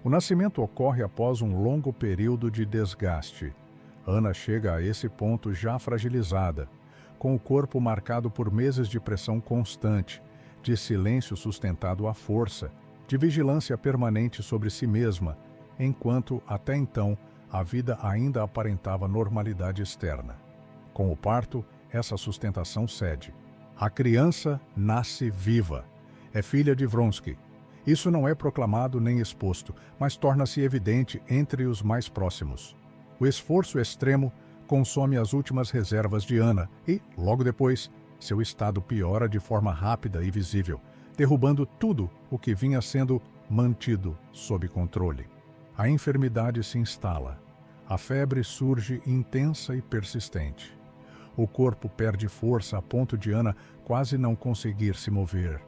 O nascimento ocorre após um longo período de desgaste. Ana chega a esse ponto já fragilizada, com o corpo marcado por meses de pressão constante, de silêncio sustentado à força, de vigilância permanente sobre si mesma, enquanto, até então, a vida ainda aparentava normalidade externa. Com o parto, essa sustentação cede. A criança nasce viva. É filha de Vronsky. Isso não é proclamado nem exposto, mas torna-se evidente entre os mais próximos. O esforço extremo consome as últimas reservas de Ana e, logo depois, seu estado piora de forma rápida e visível, derrubando tudo o que vinha sendo mantido sob controle. A enfermidade se instala. A febre surge intensa e persistente. O corpo perde força a ponto de Ana quase não conseguir se mover.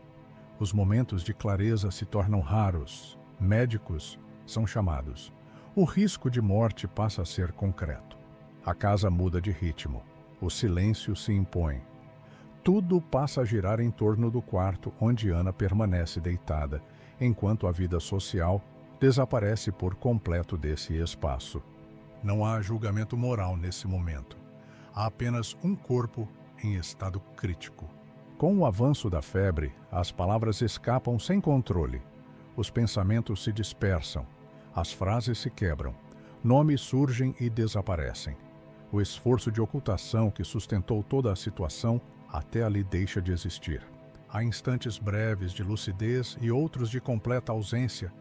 Os momentos de clareza se tornam raros. Médicos são chamados. O risco de morte passa a ser concreto. A casa muda de ritmo. O silêncio se impõe. Tudo passa a girar em torno do quarto onde Ana permanece deitada, enquanto a vida social desaparece por completo desse espaço. Não há julgamento moral nesse momento. Há apenas um corpo em estado crítico. Com o avanço da febre, as palavras escapam sem controle. Os pensamentos se dispersam. As frases se quebram. Nomes surgem e desaparecem. O esforço de ocultação que sustentou toda a situação até ali deixa de existir. Há instantes breves de lucidez e outros de completa ausência.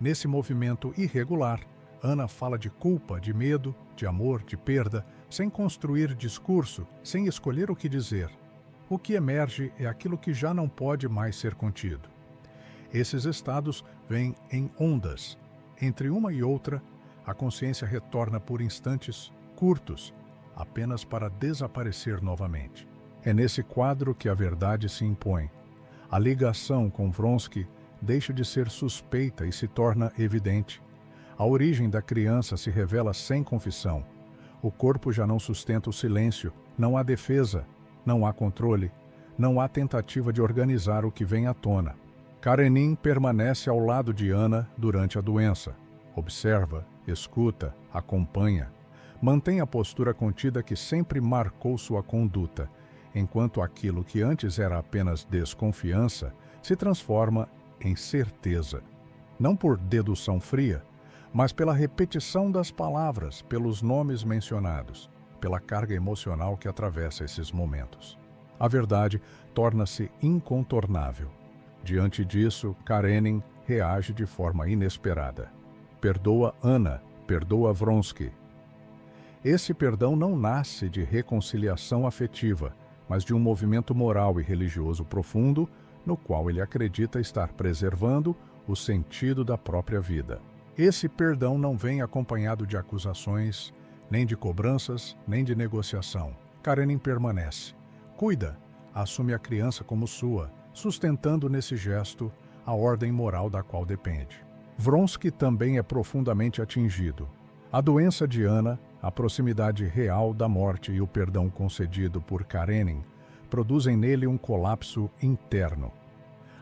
Nesse movimento irregular, Ana fala de culpa, de medo, de amor, de perda, sem construir discurso, sem escolher o que dizer. O que emerge é aquilo que já não pode mais ser contido. Esses estados vêm em ondas. Entre uma e outra, a consciência retorna por instantes curtos, apenas para desaparecer novamente. É nesse quadro que a verdade se impõe. A ligação com Vronsky deixa de ser suspeita e se torna evidente. A origem da criança se revela sem confissão. O corpo já não sustenta o silêncio, não há defesa, não há controle, não há tentativa de organizar o que vem à tona. Karenin permanece ao lado de Ana durante a doença. Observa, escuta, acompanha. Mantém a postura contida que sempre marcou sua conduta, enquanto aquilo que antes era apenas desconfiança se transforma em certeza. Não por dedução fria, mas pela repetição das palavras, pelos nomes mencionados, pela carga emocional que atravessa esses momentos. A verdade torna-se incontornável. Diante disso, Karenin reage de forma inesperada. Perdoa Ana, perdoa Vronsky. Esse perdão não nasce de reconciliação afetiva, mas de um movimento moral e religioso profundo, no qual ele acredita estar preservando o sentido da própria vida. Esse perdão não vem acompanhado de acusações, nem de cobranças, nem de negociação. Karenin permanece. Cuida, assume a criança como sua, sustentando nesse gesto a ordem moral da qual depende. Vronsky também é profundamente atingido. A doença de Ana, a proximidade real da morte e o perdão concedido por Karenin produzem nele um colapso interno.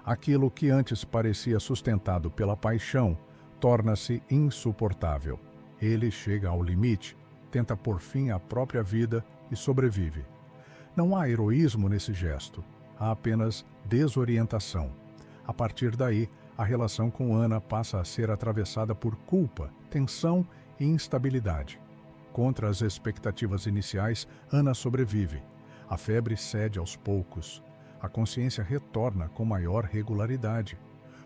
Aquilo que antes parecia sustentado pela paixão torna-se insuportável. Ele chega ao limite, tenta pôr fim à própria vida e sobrevive. Não há heroísmo nesse gesto, há apenas desorientação. A partir daí, a relação com Ana passa a ser atravessada por culpa, tensão e instabilidade. Contra as expectativas iniciais, Ana sobrevive. A febre cede aos poucos. A consciência retorna com maior regularidade.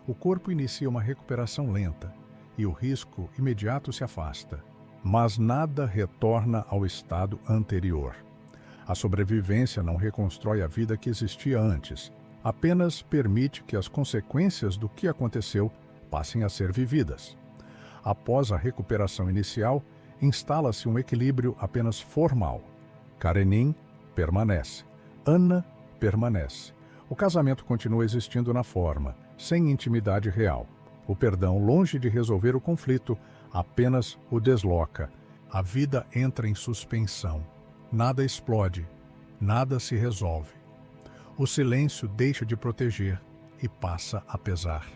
O corpo inicia uma recuperação lenta e o risco imediato se afasta. Mas nada retorna ao estado anterior. A sobrevivência não reconstrói a vida que existia antes, apenas permite que as consequências do que aconteceu passem a ser vividas. Após a recuperação inicial, instala-se um equilíbrio apenas formal. Karenin permanece. Ana permanece. O casamento continua existindo na forma, sem intimidade real. O perdão, longe de resolver o conflito, apenas o desloca. A vida entra em suspensão. Nada explode, nada se resolve. O silêncio deixa de proteger e passa a pesar.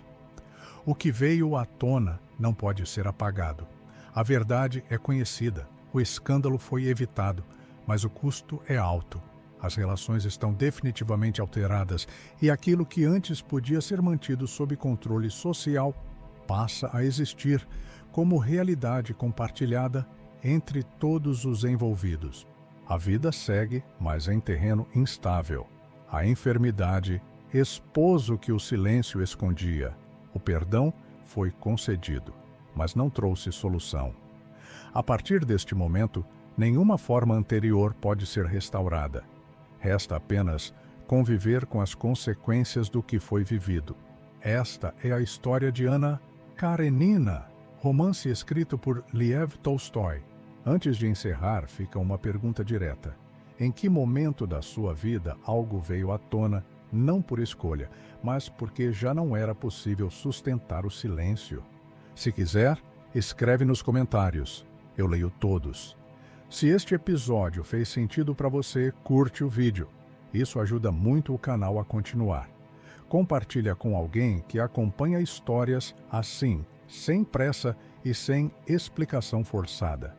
O que veio à tona não pode ser apagado. A verdade é conhecida, o escândalo foi evitado, mas o custo é alto. As relações estão definitivamente alteradas e aquilo que antes podia ser mantido sob controle social passa a existir como realidade compartilhada entre todos os envolvidos. A vida segue, mas em terreno instável. A enfermidade expôs o que o silêncio escondia. O perdão foi concedido, mas não trouxe solução. A partir deste momento, nenhuma forma anterior pode ser restaurada. Resta apenas conviver com as consequências do que foi vivido. Esta é a história de Anna Karenina, romance escrito por Lev Tolstói. Antes de encerrar, fica uma pergunta direta. Em que momento da sua vida algo veio à tona, não por escolha, mas porque já não era possível sustentar o silêncio? Se quiser, escreve nos comentários. Eu leio todos. Se este episódio fez sentido para você, curte o vídeo. Isso ajuda muito o canal a continuar. Compartilha com alguém que acompanha histórias assim, sem pressa e sem explicação forçada.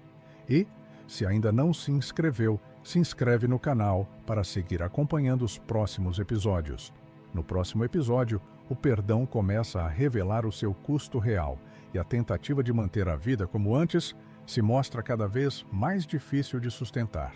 E, se ainda não se inscreveu, se inscreve no canal para seguir acompanhando os próximos episódios. No próximo episódio, o perdão começa a revelar o seu custo real e a tentativa de manter a vida como antes se mostra cada vez mais difícil de sustentar.